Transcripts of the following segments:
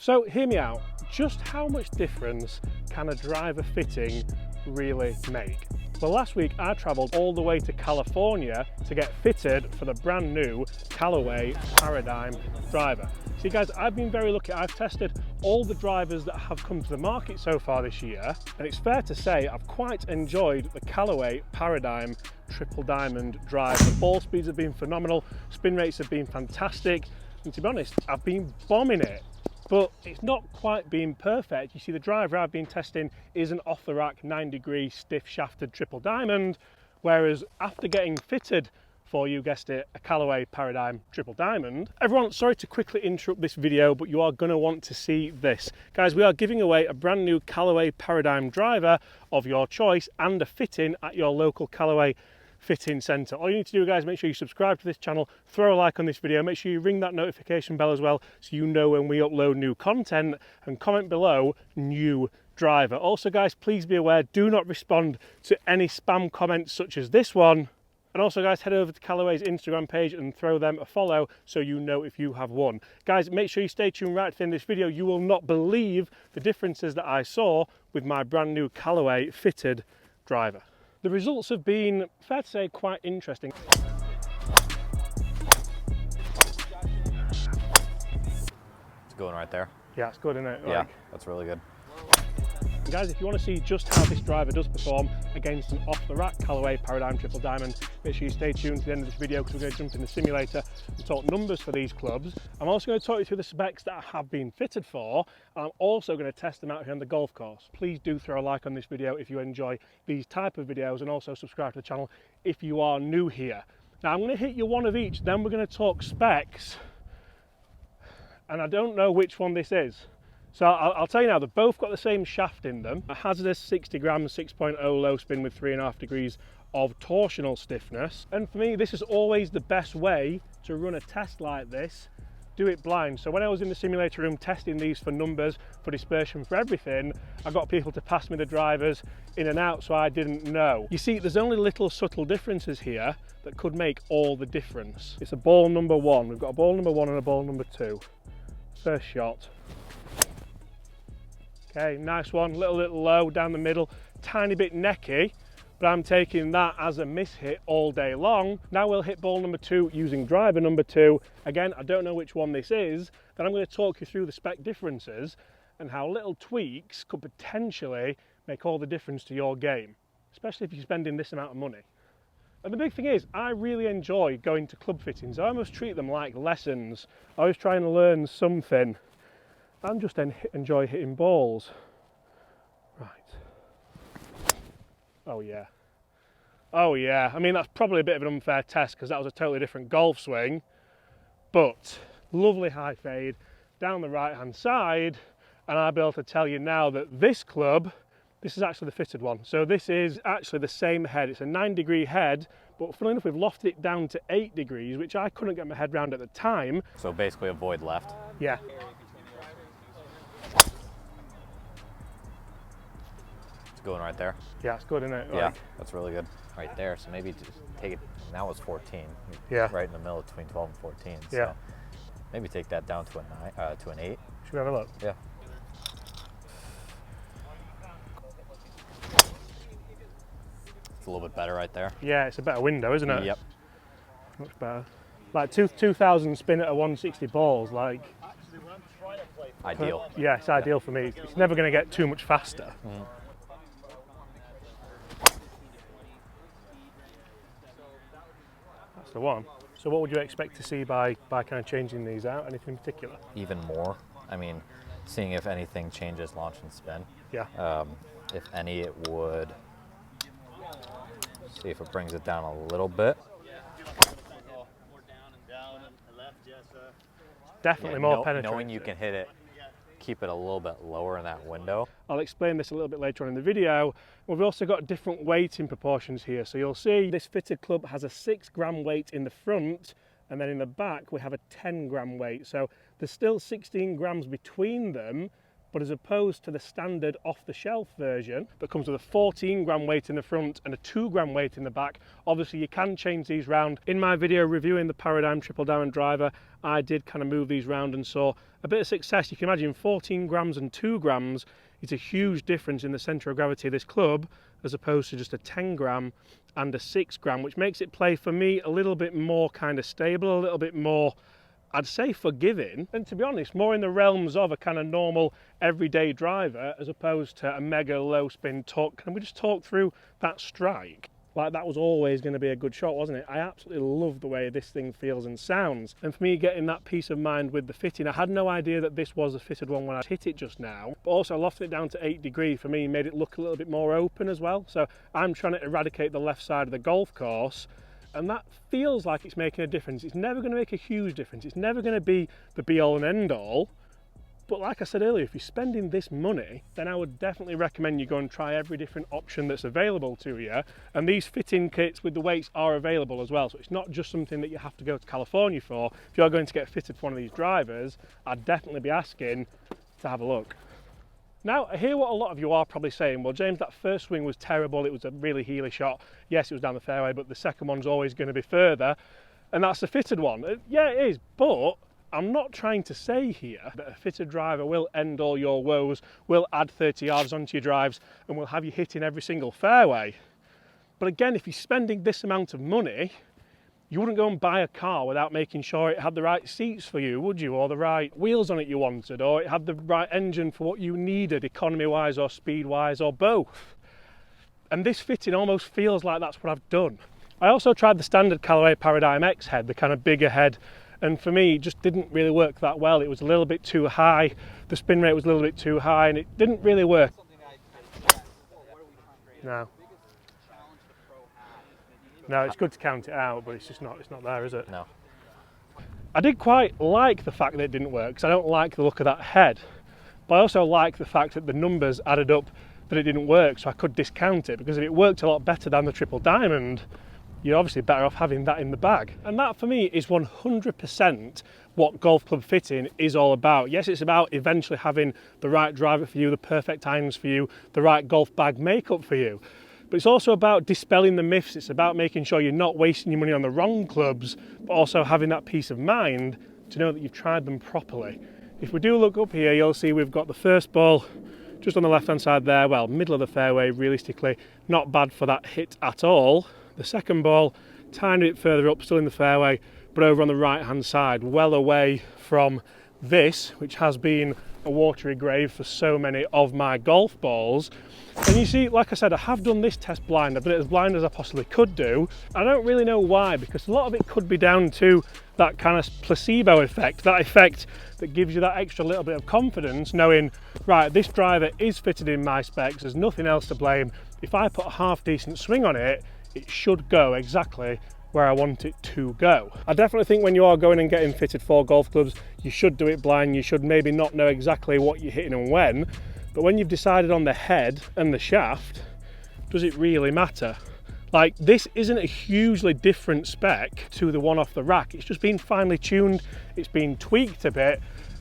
So hear me out, just how much difference can a driver fitting really make? Well, last week I travelled all the way to California to get fitted for the brand new Callaway Paradym driver. See guys, I've been very lucky. I've tested all the drivers that have come to the market so far this year, and it's fair to say I've quite enjoyed the Callaway Paradym Triple Diamond drive. The ball speeds have been phenomenal, spin rates have been fantastic, and to be honest, I've been bombing it. But it's not quite being perfect. You see, the driver I've been testing is an off-the-rack 9-degree stiff shafted triple diamond, whereas after getting fitted for, you guessed it, a Callaway Paradym triple diamond. Everyone, sorry to quickly interrupt this video, but you are going to want to see this. Guys, we are giving away a brand new Callaway Paradym driver of your choice and a fitting at your local Callaway fitting centre. All you need to do, guys, make sure you subscribe to this channel, throw a like on this video, make sure you ring that notification bell as well so you know when we upload new content, and comment below new driver. Also guys, please be aware, do not respond to any spam comments such as this one. And also guys, head over to Callaway's Instagram page and throw them a follow so you know if you have won. Guys, make sure you stay tuned right to the end of this video. You will not believe the differences that I saw with my brand new Callaway fitted driver. The results have been, fair to say, quite interesting. It's going right there. Yeah, it's good, isn't it? Yeah, that's really good. And guys, if you want to see just how this driver does perform against an off-the-rack Callaway Paradym Triple Diamond, make sure you stay tuned to the end of this video because we're going to jump in the simulator and talk numbers for these clubs. I'm also going to talk you through the specs that I have been fitted for, and I'm also going to test them out here on the golf course. Please do throw a like on this video if you enjoy these type of videos, and also subscribe to the channel if you are new here. Now I'm going to hit you one of each, then we're going to talk specs, and I don't know which one this is. So I'll tell you now, they've both got the same shaft in them. A hazardous 60 grams, 6.0 low spin with 3.5 degrees of torsional stiffness. And for me, this is always the best way to run a test like this. Do it blind. So when I was in the simulator room testing these for numbers, for dispersion, for everything, I got people to pass me the drivers in and out so I didn't know. You see, there's only little subtle differences here that could make all the difference. It's a ball number one. We've got a ball number one and a ball number two. First shot. Okay, nice one, little low down the middle, tiny bit necky, but I'm taking that as a miss hit all day long. Now we'll hit ball number two using driver number two. Again, I don't know which one this is. Then I'm going to talk you through the spec differences and how little tweaks could potentially make all the difference to your game, especially if you're spending this amount of money. And the big thing is, I really enjoy going to club fittings. I almost treat them like lessons. I was trying to learn something. I just enjoy hitting balls. Right. Oh yeah. Oh yeah. I mean, that's probably a bit of an unfair test because that was a totally different golf swing. But lovely high fade down the right hand side. And I'll be able to tell you now that this club, this is actually the fitted one. So this is actually the same head. It's a 9-degree head, but funnily enough, we've lofted it down to 8 degrees, which I couldn't get my head around at the time. So basically avoid left. Yeah. Going right there. Yeah, it's good, isn't it? Yeah, that's really good. Right there. So maybe just take it. Now it's 14. Yeah. Right in the middle between 12 and 14. So yeah. Maybe take that down to an 8. Should we have a look? Yeah. It's a little bit better right there. Yeah, it's a better window, isn't it? Yep. Much better. Like 2000 spin at a 160 balls, like. Ideal. Yeah, it's ideal for me. It's never going to get too much faster. Mm. That's the one. So what would you expect to see by kind of changing these out? Anything in particular? Even more. I mean, seeing if anything changes launch and spin. Yeah. If any, it would. See if it brings it down a little bit. Definitely more penetrating. Knowing you can hit it, keep it a little bit lower in that window. I'll explain this a little bit later on in the video. We've also got different weighting proportions here. So you'll see this fitted club has a 6-gram weight in the front, and then in the back we have a 10-gram weight. So there's still 16 grams between them, But as opposed to the standard off-the-shelf version that comes with a 14 gram weight in the front and a 2 gram weight in the back, obviously you can change these round. In my video reviewing the Paradym Triple Diamond driver, I did kind of move these round and saw a bit of success. You can imagine 14 grams and 2 grams, it's a huge difference in the centre of gravity of this club as opposed to just a 10 gram and a 6 gram, which makes it play for me a little bit more kind of stable, a little bit more, I'd say, forgiving, and to be honest, more in the realms of a kind of normal everyday driver as opposed to a mega low spin tuck. Can we just talk through that strike? Like, that was always going to be a good shot, wasn't it? I absolutely love the way this thing feels and sounds. And for me, getting that peace of mind with the fitting, I had no idea that this was a fitted one when I hit it just now. But also, I lofted it down to 8 degree for me, made it look a little bit more open as well. So I'm trying to eradicate the left side of the golf course. And that feels like it's making a difference. It's never going to make a huge difference. It's never going to be the be-all and end-all. But like I said earlier, if you're spending this money, then I would definitely recommend you go and try every different option that's available to you. And these fitting kits with the weights are available as well. So it's not just something that you have to go to California for. If you're going to get fitted for one of these drivers, I'd definitely be asking to have a look. Now, I hear what a lot of you are probably saying. Well, James, that first swing was terrible. It was a really heely shot. Yes, it was down the fairway, but the second one's always going to be further. And that's the fitted one. Yeah, it is, but I'm not trying to say here that a fitted driver will end all your woes, will add 30 yards onto your drives, and will have you hitting every single fairway. But again, if you're spending this amount of money, you wouldn't go and buy a car without making sure it had the right seats for you, would you? Or the right wheels on it you wanted, or it had the right engine for what you needed, economy-wise or speed-wise, or both. And this fitting almost feels like that's what I've done. I also tried the standard Callaway Paradym X head, the kind of bigger head, and for me, it just didn't really work that well. It was a little bit too high, the spin rate was a little bit too high, and it didn't really work. No, it's good to count it out, but it's not there, is it? No. I did quite like the fact that it didn't work, because I don't like the look of that head. But I also like the fact that the numbers added up that it didn't work, so I could discount it, because if it worked a lot better than the Triple Diamond, you're obviously better off having that in the bag. And that for me is 100% what golf club fitting is all about. Yes, it's about eventually having the right driver for you, the perfect irons for you, the right golf bag makeup for you. But it's also about dispelling the myths. It's about making sure you're not wasting your money on the wrong clubs, but also having that peace of mind to know that you've tried them properly. If we do look up here, you'll see we've got the first ball just on the left-hand side there, well, middle of the fairway, realistically, not bad for that hit at all. The second ball, tiny bit further up, still in the fairway, but over on the right-hand side, well away from this, which has been a watery grave for so many of my golf balls. And you see, like I said, I have done this test blind. I've done it as blind as I possibly could do. I don't really know why, because a lot of it could be down to that kind of placebo effect, that effect that gives you that extra little bit of confidence, knowing, right, this driver is fitted in my specs, there's nothing else to blame. If I put a half decent swing on it, it should go exactly where I want it to go. I definitely think when you are going and getting fitted for golf clubs, you should do it blind. You should maybe not know exactly what you're hitting and when, but when you've decided on the head and the shaft, does it really matter? Like, this isn't a hugely different spec to the one off the rack. It's just been finely tuned, it's been tweaked a bit,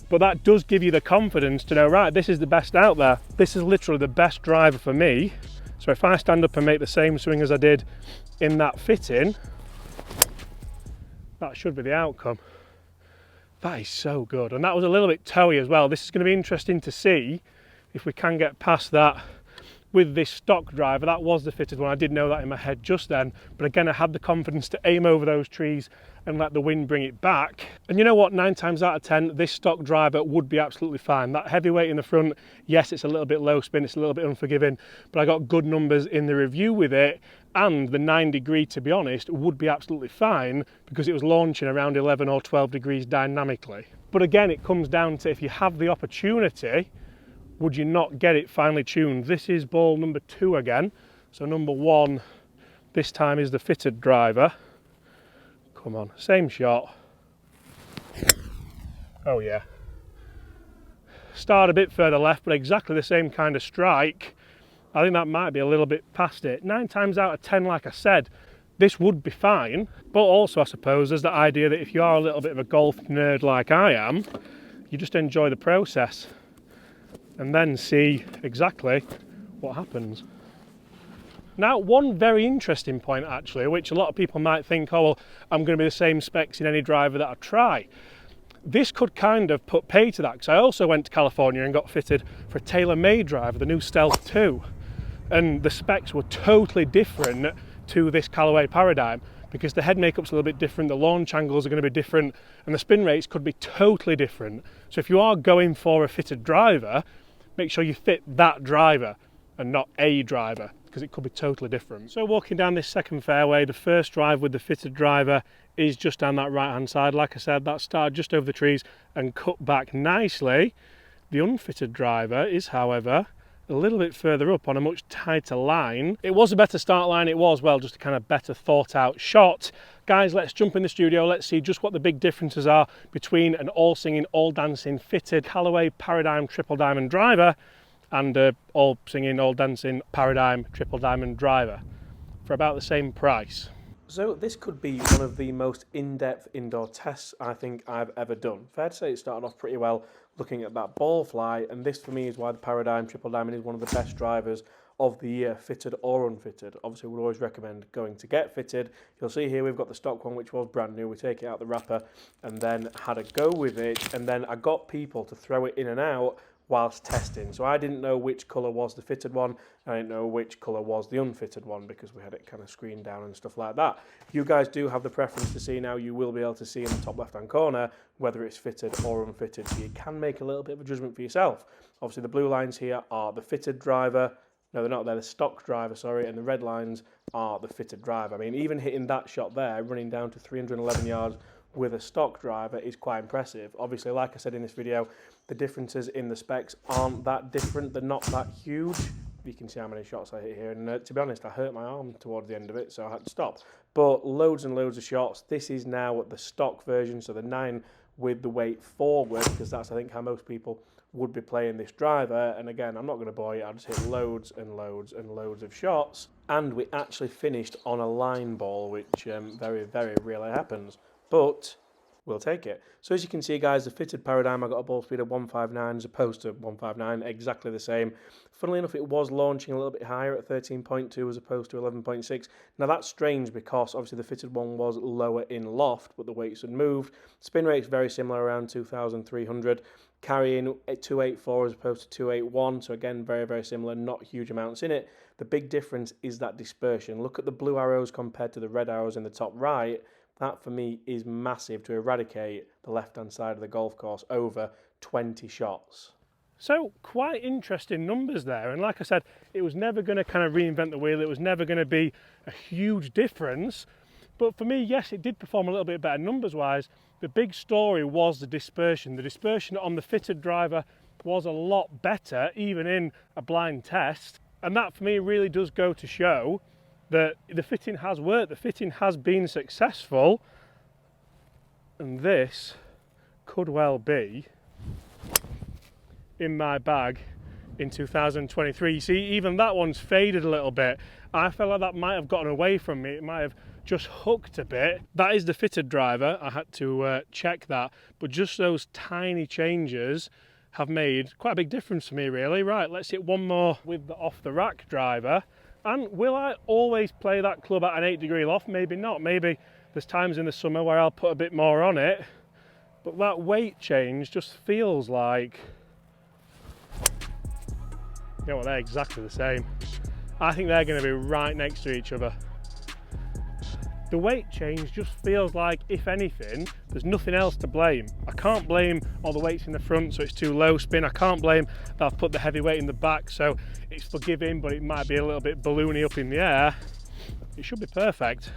but that does give you the confidence to know, right, this is the best out there. This is literally the best driver for me. So if I stand up and make the same swing as I did in that fitting, that should be the outcome. That is so good. And that was a little bit toey as well. This is going to be interesting to see if we can get past that with this stock driver. That was the fitted one. I did know that in my head just then, but again, I had the confidence to aim over those trees and let the wind bring it back. And you know what, 9 times out of 10, this stock driver would be absolutely fine. That heavyweight in the front, yes, it's a little bit low spin, it's a little bit unforgiving, but I got good numbers in the review with it, and the 9 degree, to be honest, would be absolutely fine because it was launching around 11 or 12 degrees dynamically. But again, it comes down to, if you have the opportunity, would you not get it finely tuned? This is ball number 2 again. So number 1 this time is the fitted driver. Come on, same shot. Oh yeah. Start a bit further left, but exactly the same kind of strike. I think that might be a little bit past it. 9 times out of 10, like I said, this would be fine. But also, I suppose, there's the idea that if you are a little bit of a golf nerd like I am, you just enjoy the process. and then see exactly what happens. Now, one very interesting point actually, which a lot of people might think, oh well, I'm going to be the same specs in any driver that I try. This could kind of put pay to that, because I also went to California and got fitted for a tailor-made driver, the new Stealth 2, and the specs were totally different to this Callaway Paradym, because the head makeup's a little bit different, the launch angles are going to be different, and the spin rates could be totally different. So if you are going for a fitted driver, make sure you fit that driver and not a driver, because it could be totally different. So walking down this second fairway, the first drive with the fitted driver is just down that right hand side. Like I said, that started just over the trees and cut back nicely. The unfitted driver is, however, a little bit further up on a much tighter line. It was a better start line, it was, well, just a kind of better thought out shot. Guys, let's jump in the studio, let's see just what the big differences are between an all singing, all dancing fitted Callaway Paradym triple diamond driver and all singing, all dancing Paradym triple diamond driver for about the same price. So this could be one of the most in-depth indoor tests I think I've ever done. Fair to say it started off pretty well looking at that ball fly, and this for me is why the Paradym triple diamond is one of the best drivers of the year, fitted or unfitted. Obviously we'd always recommend going to get fitted. You'll see here we've got the stock one, which was brand new. We take it out the wrapper and then had a go with it, and then I got people to throw it in and out whilst testing. So I didn't know which colour was the fitted one, and I didn't know which colour was the unfitted one, because we had it kind of screened down and stuff like that. If you guys do have the preference to see now, you will be able to see in the top left hand corner whether it's fitted or unfitted, so you can make a little bit of a judgment for yourself. Obviously the blue lines here are the fitted driver, no they're not, they're the stock driver, sorry, and the red lines are the fitted driver. I mean, even hitting that shot there, running down to 311 yards with a stock driver is quite impressive. Obviously, like I said in this video, the differences in the specs aren't that different, they're not that huge. You can see how many shots I hit here, and to be honest, I hurt my arm towards the end of it, so I had to stop. But loads and loads of shots. This is now the stock version, so the 9 with the weight forward, because that's I think how most people would be playing this driver. And again, I'm not going to bore you, I just hit loads and loads and loads of shots, and we actually finished on a line ball, which very, very rarely happens, but we'll take it. So as you can see, guys, the fitted Paradym, I got a ball speed of 159 as opposed to 159, exactly the same. Funnily enough, it was launching a little bit higher at 13.2 as opposed to 11.6. Now that's strange, because obviously the fitted one was lower in loft, but the weights had moved. Spin rate's very similar, around 2,300. Carrying at 284 as opposed to 281, so again, very, very similar, not huge amounts in it. The big difference is that dispersion. Look at the blue arrows compared to the red arrows in the top right. That for me is massive to eradicate the left-hand side of the golf course over 20 shots. So quite interesting numbers there, and like I said, it was never going to kind of reinvent the wheel, it was never going to be a huge difference, but for me, yes, it did perform a little bit better numbers-wise. The big story was the dispersion. The dispersion on the fitted driver was a lot better, even in a blind test, and that for me really does go to show that the fitting has worked, the fitting has been successful, and this could well be in my bag in 2023. You see, even that one's faded a little bit. I felt like that might have gotten away from me, it might have just hooked a bit. That is the fitted driver, I had to check that, but just those tiny changes have made quite a big difference for me, really. Right, let's hit one more with the off the rack driver. And will I always play that club at an 8-degree loft? Maybe not. Maybe there's times in the summer where I'll put a bit more on it. But that weight change just feels like, you know what, they're exactly the same. I think they're going to be right next to each other. The weight change just feels like, if anything, there's nothing else to blame. I can't blame all the weights in the front, so it's too low spin. I can't blame that I've put the heavy weight in the back, so it's forgiving, but it might be a little bit balloony up in the air. It should be perfect.